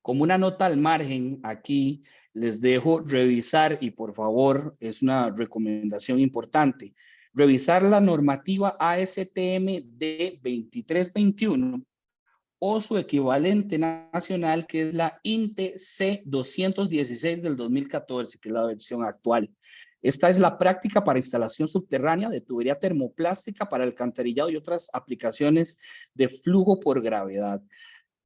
Como una nota al margen, aquí les dejo revisar, y por favor, es una recomendación importante, revisar la normativa ASTM de 2321 o su equivalente nacional, que es la INTE C216 del 2014, que es la versión actual. Esta es la práctica para instalación subterránea de tubería termoplástica para alcantarillado y otras aplicaciones de flujo por gravedad.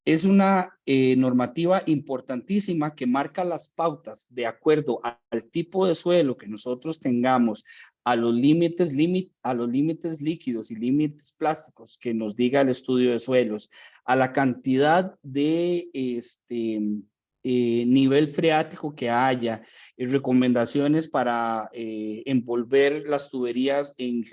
Es una normativa importantísima que marca las pautas de acuerdo al tipo de suelo que nosotros tengamos, a los límites líquidos y límites plásticos que nos diga el estudio de suelos, a la cantidad de nivel freático que haya, recomendaciones para envolver las tuberías en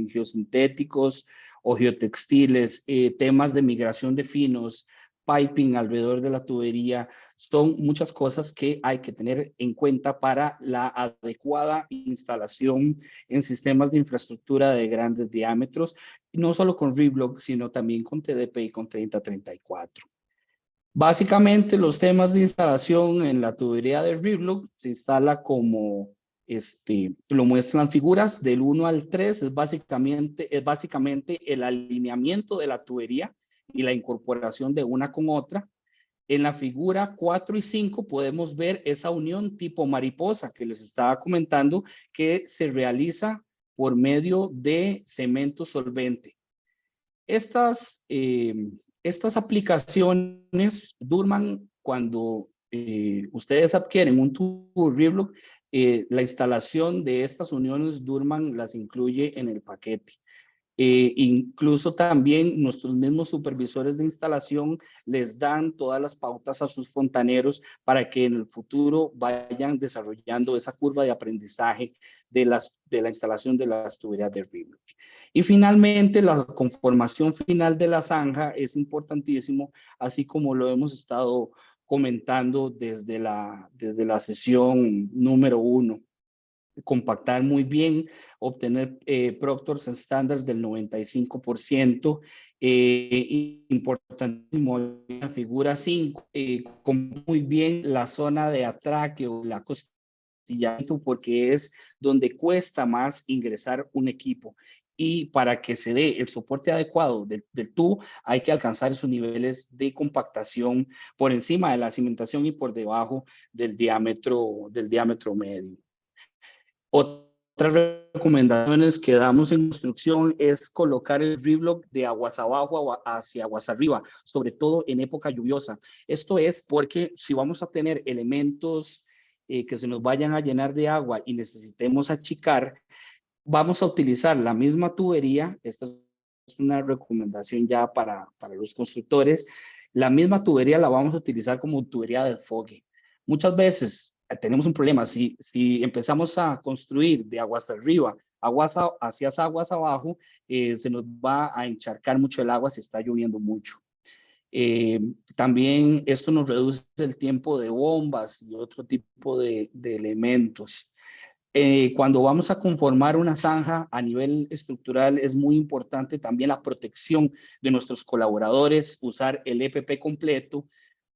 geosintéticos o geotextiles, temas de migración de finos, piping alrededor de la tubería, son muchas cosas que hay que tener en cuenta para la adecuada instalación en sistemas de infraestructura de grandes diámetros, no solo con RIBLOC, sino también con TDP y con 3034. Básicamente los temas de instalación en la tubería de RIBLOC se instala como lo muestran las figuras. Del 1 al 3 es básicamente el alineamiento de la tubería y la incorporación de una con otra. En la figura 4 y 5 podemos ver esa unión tipo mariposa que les estaba comentando, que se realiza por medio de cemento solvente. Estas aplicaciones duran cuando ustedes adquieren un tubo Reblock. La instalación de estas uniones Durman las incluye en el paquete. Incluso también nuestros mismos supervisores de instalación les dan todas las pautas a sus fontaneros para que en el futuro vayan desarrollando esa curva de aprendizaje de la instalación de las tuberías de Reblock. Y finalmente, la conformación final de la zanja es importantísimo, así como lo hemos estado comentando desde la sesión número 1. Compactar muy bien, obtener Proctor's Standards del 95%. Importantísimo, la figura 5, con muy bien la zona de atraque o la costillamiento, porque es donde cuesta más ingresar un equipo. Y para que se dé el soporte adecuado del tubo, hay que alcanzar esos niveles de compactación por encima de la cimentación y por debajo del diámetro medio. Otras recomendaciones que damos en construcción es colocar el Reblock de aguas abajo hacia aguas arriba, sobre todo en época lluviosa. Esto es porque si vamos a tener elementos que se nos vayan a llenar de agua y necesitemos achicar, vamos a utilizar la misma tubería. Esta es una recomendación ya para los constructores. La misma tubería la vamos a utilizar como tubería de desfogue. Muchas veces tenemos un problema. Si empezamos a construir de aguas arriba, hacia aguas abajo, se nos va a encharcar mucho el agua si está lloviendo mucho. También esto nos reduce el tiempo de bombas y otro tipo de elementos. Cuando vamos a conformar una zanja a nivel estructural, es muy importante también la protección de nuestros colaboradores, usar el EPP completo,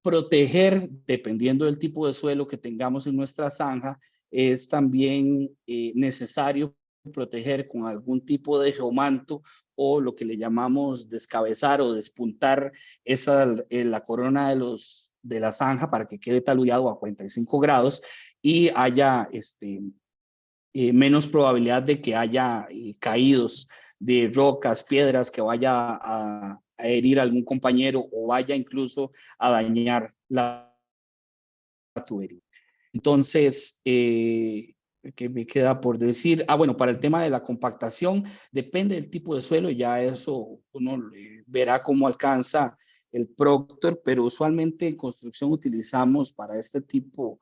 proteger, dependiendo del tipo de suelo que tengamos en nuestra zanja, es también necesario proteger con algún tipo de geomanto o lo que le llamamos descabezar o despuntar la corona de la zanja para que quede taludeado a 45 grados y haya menos probabilidad de que haya caídos de rocas, piedras que vaya a herir a algún compañero o vaya incluso a dañar la tubería. Entonces, ¿qué me queda por decir? Bueno, para el tema de la compactación, depende del tipo de suelo, ya eso uno verá cómo alcanza el Proctor, pero usualmente en construcción utilizamos para este tipo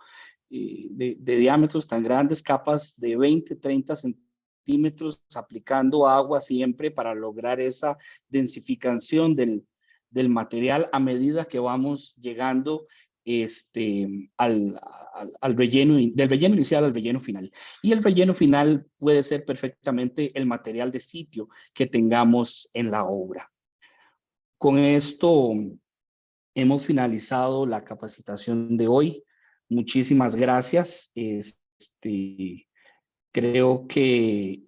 de diámetros tan grandes, capas de 20, 30 centímetros, aplicando agua siempre para lograr esa densificación del material a medida que vamos llegando al relleno, del relleno inicial al relleno final. Y el relleno final puede ser perfectamente el material de sitio que tengamos en la obra. Con esto hemos finalizado la capacitación de hoy. Muchísimas gracias. Creo que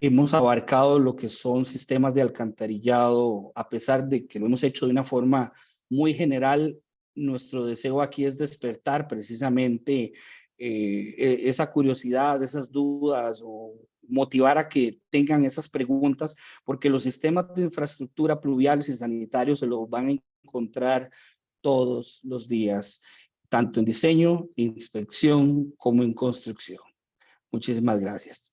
hemos abarcado lo que son sistemas de alcantarillado, a pesar de que lo hemos hecho de una forma muy general. Nuestro deseo aquí es despertar precisamente esa curiosidad, esas dudas, o motivar a que tengan esas preguntas, porque los sistemas de infraestructura pluviales y sanitarios se los van a encontrar todos los días, tanto en diseño, inspección, como en construcción. Muchísimas gracias.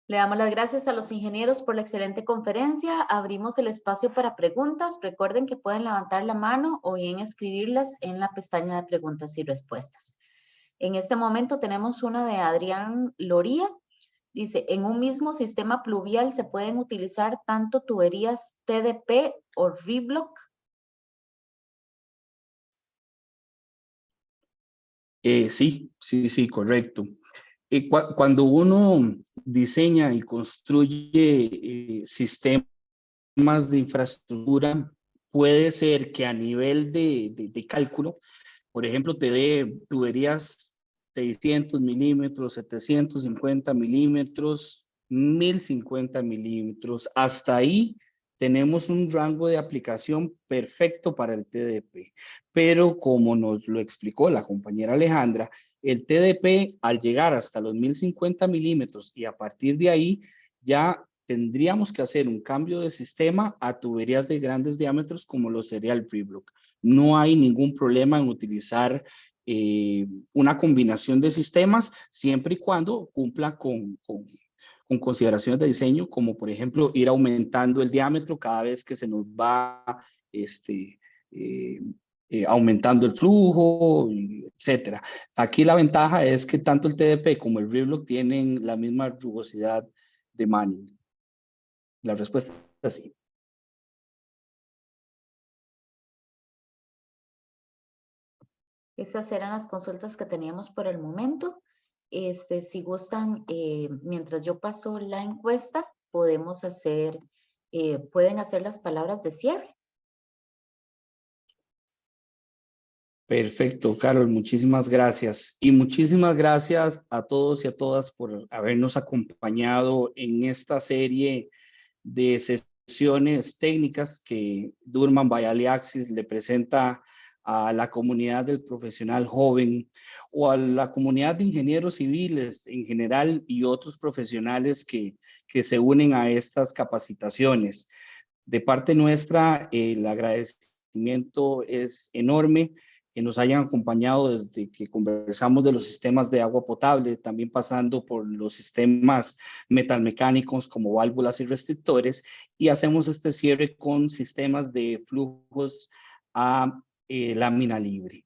Le damos las gracias a los ingenieros por la excelente conferencia. Abrimos el espacio para preguntas. Recuerden que pueden levantar la mano o bien escribirlas en la pestaña de preguntas y respuestas. En este momento tenemos una de Adrián Loría. Dice, en un mismo sistema pluvial se pueden utilizar tanto tuberías TDP o Reblock. Sí, correcto. Cuando uno diseña y construye sistemas de infraestructura, puede ser que a nivel de cálculo, por ejemplo, te dé tuberías 600 milímetros, 750 milímetros, 1050 milímetros. Hasta ahí tenemos un rango de aplicación perfecto para el TDP. Pero como nos lo explicó la compañera Alejandra, el TDP al llegar hasta los 1050 milímetros y a partir de ahí ya tendríamos que hacer un cambio de sistema a tuberías de grandes diámetros como lo sería el Reblock. No hay ningún problema en utilizar una combinación de sistemas siempre y cuando cumpla con consideraciones de diseño, como por ejemplo ir aumentando el diámetro cada vez que se nos va aumentando el flujo, etcétera. Aquí la ventaja es que tanto el TDP como el Reblock tienen la misma rugosidad de Manning. La respuesta es sí. Esas eran las consultas que teníamos por el momento. Si gustan, mientras yo paso la encuesta, podemos hacer, pueden hacer las palabras de cierre. Perfecto, Carol, muchísimas gracias. Y muchísimas gracias a todos y a todas por habernos acompañado en esta serie de sesiones técnicas que Durman by Aliaxis le presenta a la comunidad del profesional joven o a la comunidad de ingenieros civiles en general y otros profesionales que se unen a estas capacitaciones. De parte nuestra, el agradecimiento es enorme que nos hayan acompañado desde que conversamos de los sistemas de agua potable, también pasando por los sistemas metalmecánicos como válvulas y restrictores, y hacemos este cierre con sistemas de flujos a lámina libre.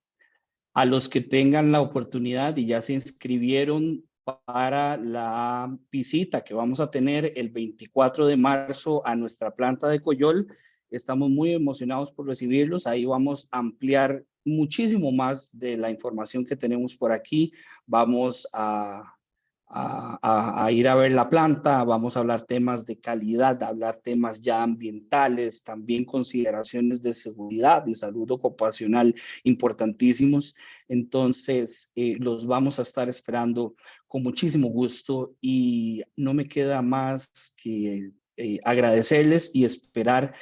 A los que tengan la oportunidad y ya se inscribieron para la visita que vamos a tener el 24 de marzo a nuestra planta de Coyol, estamos muy emocionados por recibirlos. Ahí vamos a ampliar muchísimo más de la información que tenemos por aquí. Vamos a ir a ver la planta, vamos a hablar temas de calidad, hablar temas ya ambientales, también consideraciones de seguridad y salud ocupacional importantísimos. Entonces, los vamos a estar esperando con muchísimo gusto y no me queda más que agradecerles y esperar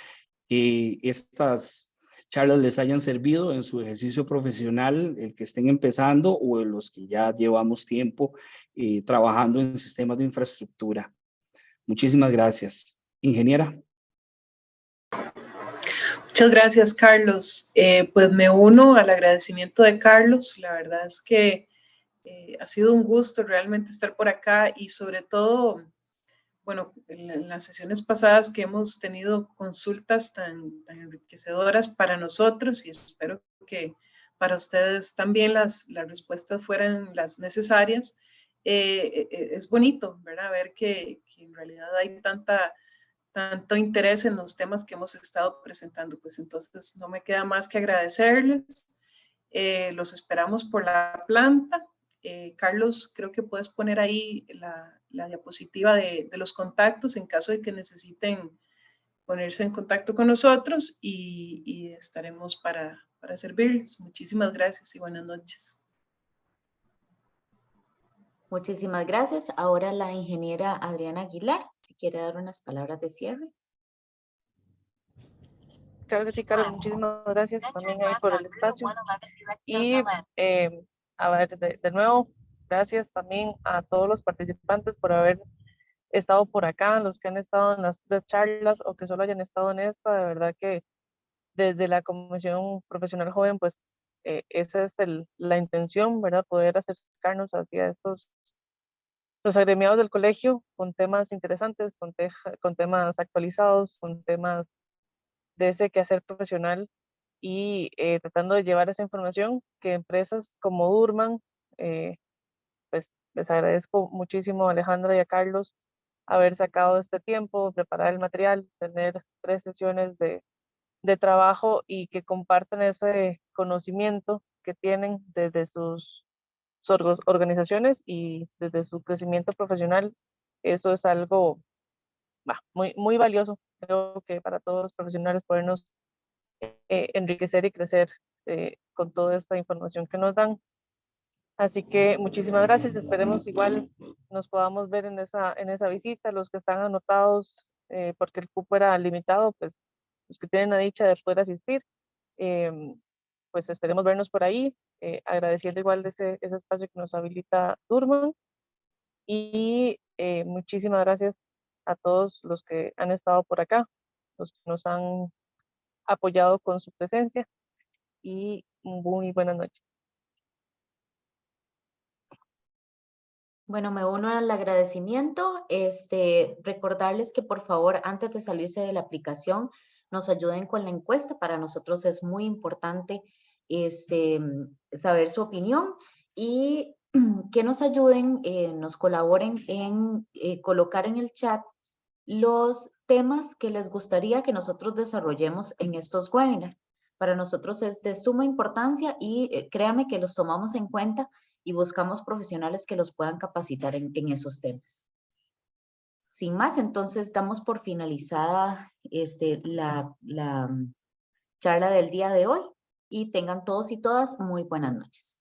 que estas charlas les hayan servido en su ejercicio profesional, el que estén empezando o los que ya llevamos tiempo trabajando en sistemas de infraestructura. Muchísimas gracias. Ingeniera. Muchas gracias, Carlos. Pues me uno al agradecimiento de Carlos. La verdad es que ha sido un gusto realmente estar por acá y sobre todo, bueno, en las sesiones pasadas que hemos tenido consultas tan enriquecedoras para nosotros y espero que para ustedes también las respuestas fueran las necesarias. Es bonito, ¿verdad? Ver que en realidad hay tanto interés en los temas que hemos estado presentando. Pues entonces no me queda más que agradecerles. Los esperamos por la planta. Carlos, creo que puedes poner ahí la diapositiva de los contactos en caso de que necesiten ponerse en contacto con nosotros y estaremos para servirles. Muchísimas gracias y buenas noches. Muchísimas gracias. Ahora la ingeniera Adriana Aguilar, si quiere dar unas palabras de cierre. Claro que sí, Carol, muchísimas gracias también ahí por el espacio. Y a ver, de nuevo, gracias también a todos los participantes por haber estado por acá, los que han estado en las 3 charlas o que solo hayan estado en esta. De verdad que desde la Comisión Profesional Joven, pues esa es la intención, ¿verdad? Poder acercarnos hacia los agremiados del colegio con temas interesantes, con temas actualizados, con temas de ese quehacer profesional y tratando de llevar esa información que empresas como Durman, pues les agradezco muchísimo a Alejandra y a Carlos haber sacado este tiempo, preparar el material, tener 3 sesiones de trabajo y que compartan ese conocimiento que tienen desde sus organizaciones y desde su crecimiento profesional. Eso es algo muy, muy valioso, creo que para todos los profesionales podernos enriquecer y crecer con toda esta información que nos dan. Así que muchísimas gracias. Esperemos igual nos podamos ver en esa visita. Los que están anotados, porque el cupo era limitado, pues los que tienen la dicha de poder asistir, pues esperemos vernos por ahí. Agradeciendo igual de ese espacio que nos habilita Durman. Y muchísimas gracias a todos los que han estado por acá, los que nos han apoyado con su presencia, y muy buenas noches. Bueno, me uno al agradecimiento. Recordarles que por favor, antes de salirse de la aplicación, nos ayuden con la encuesta. Para nosotros es muy importante saber su opinión y que nos ayuden, nos colaboren en colocar en el chat los temas que les gustaría que nosotros desarrollemos en estos webinars. Para nosotros es de suma importancia y créame que los tomamos en cuenta y buscamos profesionales que los puedan capacitar en esos temas. Sin más, entonces damos por finalizada la charla del día de hoy y tengan todos y todas muy buenas noches.